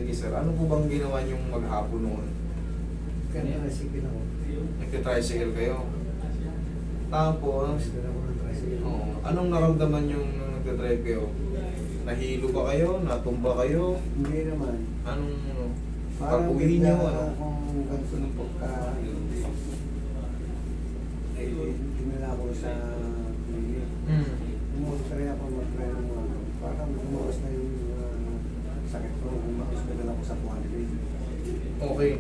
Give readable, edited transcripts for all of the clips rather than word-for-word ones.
Sige sir, ano po bang ginawa niyong maghapon noon? Kaya nasipin ako. Nagka-tricycle kayo. Tapos, Nasipin ako ng tricycle. anong naramdaman niyong nung nagka-drive kayo? Nahilo ba kayo? Natumba kayo? Hindi naman. Anong Parang pag-uwi niyo? bigla Ano? akong ganito ng pagka... Dinala ako sa clinic. Pumunta rin ako mag-try ng mga ano. Parang lumakas na yung sakit ko. Umahospital ako sa Quality. Okay.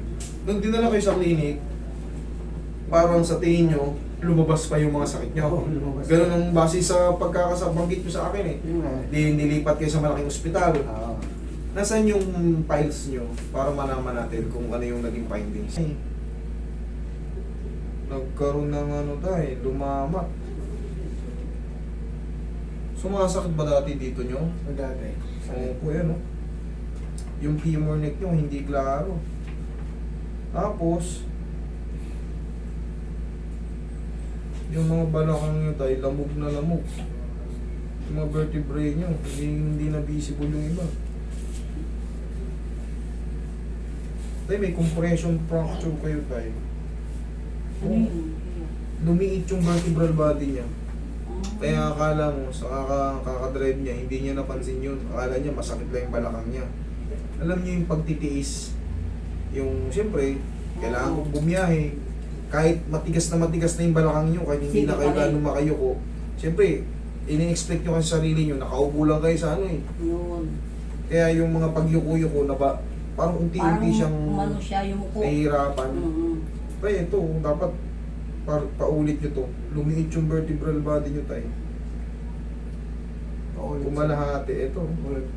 Nung dinala kayo sa clinic, parang sa tingin nyo, lumabas pa yung mga sakit nyo. Oo, lumabas. Ganun ang base sa pagkakasabanggit nyo sa akin eh. Yun nga. Nilipat kayo sa malaking ospital. Oo. Nasaan yung files nyo para malaman natin kung ano yung naging findings? Nagkaroon ng ano tayo, lumamat. Sumasakit ba dati dito nyo? So dati. Oo po yan, oh. Yung femur neck nyo, hindi klaro. Tapos, yung mga balakang nyo tayo, lamog na lamog. Yung mga vertebrae nyo, hindi na visible yung iba. Tayo, may compression fracture kayo tayo. Ano yun? Lumiit yung vertebral body niya. Kaya akala mo, sa kakadrive niya, hindi niya napansin yun. Akala niya, masakit lang yung balakang niya. Alam niyo yung pagtitiis, yung siyempre, kailangan kong bumiyahe. Kahit matigas na yung balakang niyo, kahit hindi na kayo gano'ng makayuko. Siyempre, ini-expect nyo kasi sarili niyo, nakaupo lang kayo sa ano eh. Yun. Kaya yung mga pagyuko-yuko na ba, parang unti-unti siyang umano siya yung upo. nahihirapan. Mm-hmm. Kaya ito, dapat paulit nyo to. Lumiit yung vertebral body nyo tayo. Paulit. Kumalahati, ito.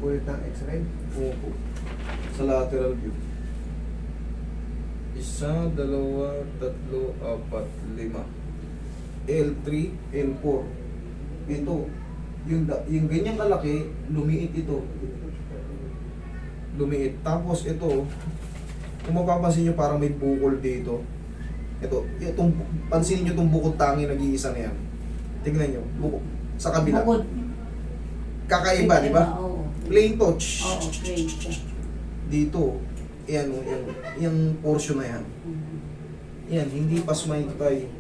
Ulit ng x-ray. Opo. Sa lateral view. 1, 2, 3, 4, 5. L3, L4. Ito. Yung ganyang kalaki, lumiit ito. Lumiit. Tapos ito, kung mapapansin nyo parang may bukol dito. Itong, pansinin nyo itong bukod tangi nag-iisa na yan. Tingnan nyo, bukod. Sa kabila. Bukod. Kakaiba, di ba? Oo. Plain to. Oo, plain to. Dito, yan, yung portion na yan. Yan, hindi pa smile tayo.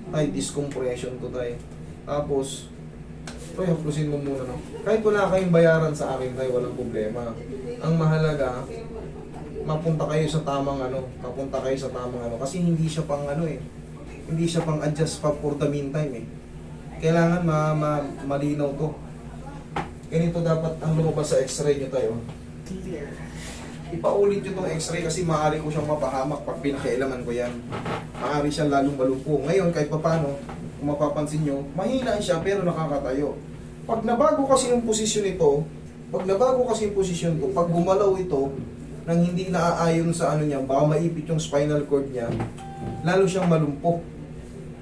Tayo, discompression to tayo. Tapos, tayo, haplusin mo muna, no? Kahit wala kayong bayaran sa akin tayo, walang problema. Ang mahalaga, mapunta kayo sa tamang kasi hindi siya pang hindi siya pang adjust pa for the meantime eh. Kailangan malinaw to. Ganito dapat ang lumabas sa x-ray nyo tayo. Clear. Ipaulit nyo tong x-ray kasi maaari ko siyang mapahamak pag pinakailaman ko yan. Maaari siyang lalong malumpo. Ngayon kahit papano, kung mapapansin nyo, mahina siya pero nakakatayo. Pag nabago kasi yung posisyon ito, pag gumalaw ito, nang hindi naaayon sa ano niya, baka maipit yung spinal cord niya, lalo siyang malumpo.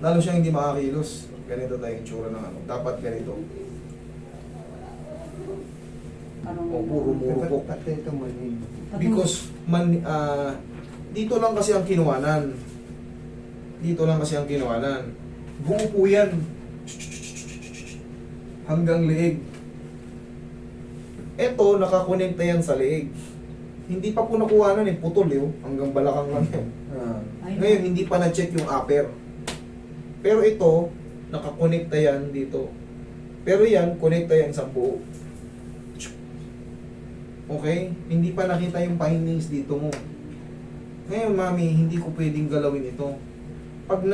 Lalo siyang hindi makakilos. Ganito tayo yung tsura ng ano. Dapat ganito. O, puro murupok. Pati ito mali. Because, dito lang kasi ang kinuwanan. Buo po yan. Hanggang leeg. Ito, nakakonekta yan sa leeg. Hindi pa po nakuhanan eh, putol eh, hanggang balakang lang yan. Ngayon, hindi pa na-check yung upper. Pero ito, nakakonekta yan dito. Pero yan, konekta yan sa buo. Okay? Hindi pa nakita yung findings dito mo. Ngayon, mami, hindi ko pwedeng galawin ito. Pag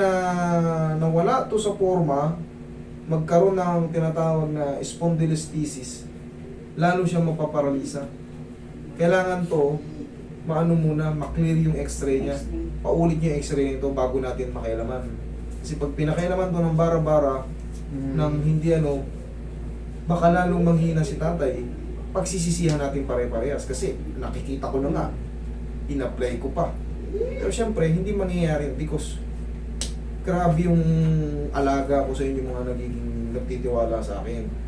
nawala to sa forma, magkaroon ng tinatawag na spondylolisthesis, lalo siyang mapaparalisa. Kailangan to, maklear yung x-ray niya. Paulit niyo yung x-ray nito bago natin makialaman. Kasi pag pinakailaman to ng bara-bara, ng hindi baka lalong manghina si tatay, pagsisisihan natin pare-parehas. Kasi nakikita ko na nga, in-apply ko pa. Pero syempre, hindi mangyayari because grabe yung alaga ko sa inyo mga nagtitiwala sa akin.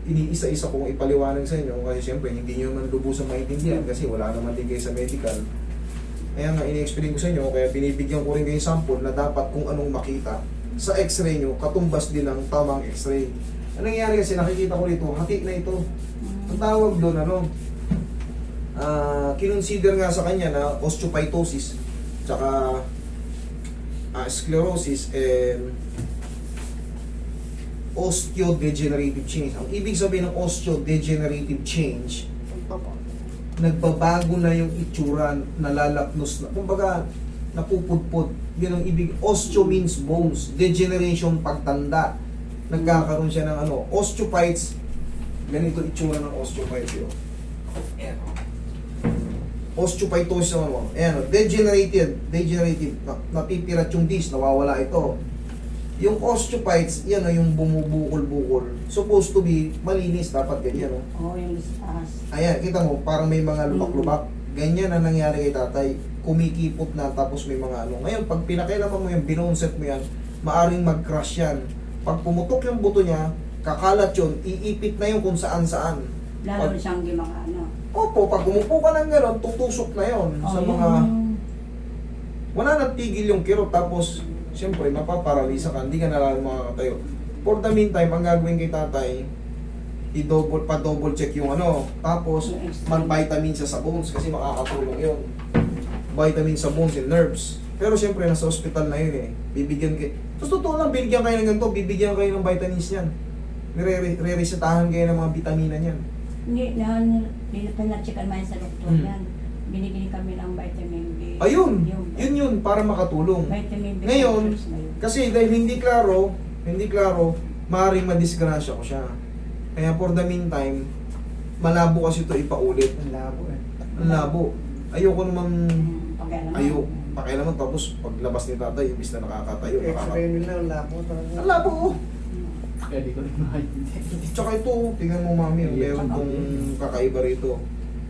Iniisa-isa kong ipaliwanag sa inyo kasi siyempre hindi nyo man lubusang maintindihan kasi wala naman din kayo sa medical. Kaya nga ini-explain ko sa inyo, kaya binibigyan ko rin kayo sample na dapat kung anong makita sa x-ray nyo, katumbas din ang tamang x-ray. Anong nangyayari kasi nakikita ko dito, hati na ito. Ang tawag doon kinonsider nga sa kanya na osteophytosis, tsaka sclerosis, and osteodegenerative change. Ang ibig sabihin ng osteodegenerative change, nagbabago na yung itsura, nalalapnos na. Kumbaga, napupudpud. Yun ang ibig. Osteo means bones. Degeneration, pagtanda. Nagkakaroon siya ng ano, osteophytes. Ganito itsura ng osteophytes yun. Ayan. Osteophytosis naman mo. Ayan, degenerative. Napipirat yung disc, nawawala ito. Yung osteophytes, yan o, yung bumubukol-bukol. Supposed to be malinis, dapat ganyan o. Oo, yung listas. Ayan, kita mo, parang may mga lubak-lubak. Ganyan ang nangyari kay tatay. Kumikipot na, tapos may mga ano. Ngayon, pag pinakailaman mo yan, binonset mo yan, maaring mag-crush yan. Pag pumutok yung buto niya, kakalat yun, iipit na yun kung saan-saan. Lalo Pag- siyang gimaka, ano. Opo, pag umupo ka ng gano'n, tutusok na yon sa mga... Wala nang tigil yung kirot, tapos siyempre mapaparalisa ka, hindi ka na makakatayo. For the meantime, ang gagawin kay tatay, pa-double check yung ano, tapos mag-vitamin siya sa bones kasi makakatulong yun. Vitamin sa bones and nerves. Pero siyempre, nasa hospital na yun eh. Bibigyan kayo. Tapos totoo lang, bibigyan kayo ng ganito, bibigyan kayo ng vitamins yan. Nire-resetahan kayo ng mga vitamina niyan. Hindi pa na-checkan man sa doktor Hmm. yan. Binigyan kami ng vitamin B. Ayun, Yung yun para makatulong. vitamin B. Ngayon, complex na yun. kasi dahil hindi klaro, maaaring madisgrasya ko siya. Kaya for the meantime, malabo kasi ito ipaulit. Ang labo eh. Ang labo. Ayoko naman, Pagkailangan. pakialaman tapos paglabas ni tatay, imbis na nakakatayo, X-ray nila, ang labo talaga. Ang labo oh. Pwede ko rin makikita. Tsaka ito, tingnan mo mami, meron tong kakaiba rito.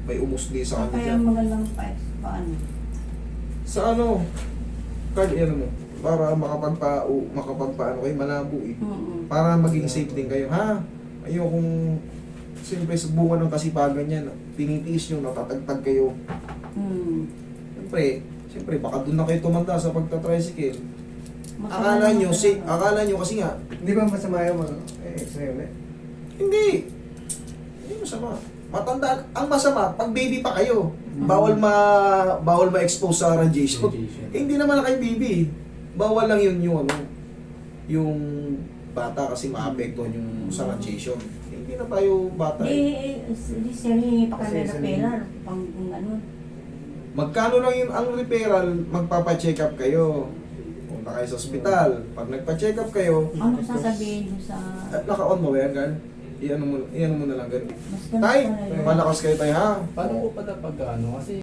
May umusli sa kanya Kaya dyan. magandang paano. Sa ano, card yan mo, para makapagpaano kayo, malabo eh. Para maging safe din kayo, ha? Ayokong, siyempre sa bunga ng kasipagan yan, tinitiis nyo, natatagtag kayo. Siyempre, baka doon na kayo tumanda sa pagta-tricycle. Akala nyo kasi nga, Hindi ba masama yung X-ray ulit? hindi masama. Matanda, ang masama, pag baby pa kayo, bawal ma-expose sa radiation. Hindi naman na kayo baby. Bawal lang yun yung ano, yung bata kasi maapektuhan yung sa radiation. Hindi na tayo bata. Di sir, hihingi pa kami Kasi ng pera. Pang kung ano. Magkano lang yung ang referral, magpapa-check up kayo. Punta kayo sa ospital. Pag nagpa-check up kayo, Ano sasabihin mo sa... naka-on mo ba yan, Gan? Iyan mo na lang ganun. Mas Tay, ganun pala yun. malakas kayo tayo ha. Paano ko pala pag ano? Kasi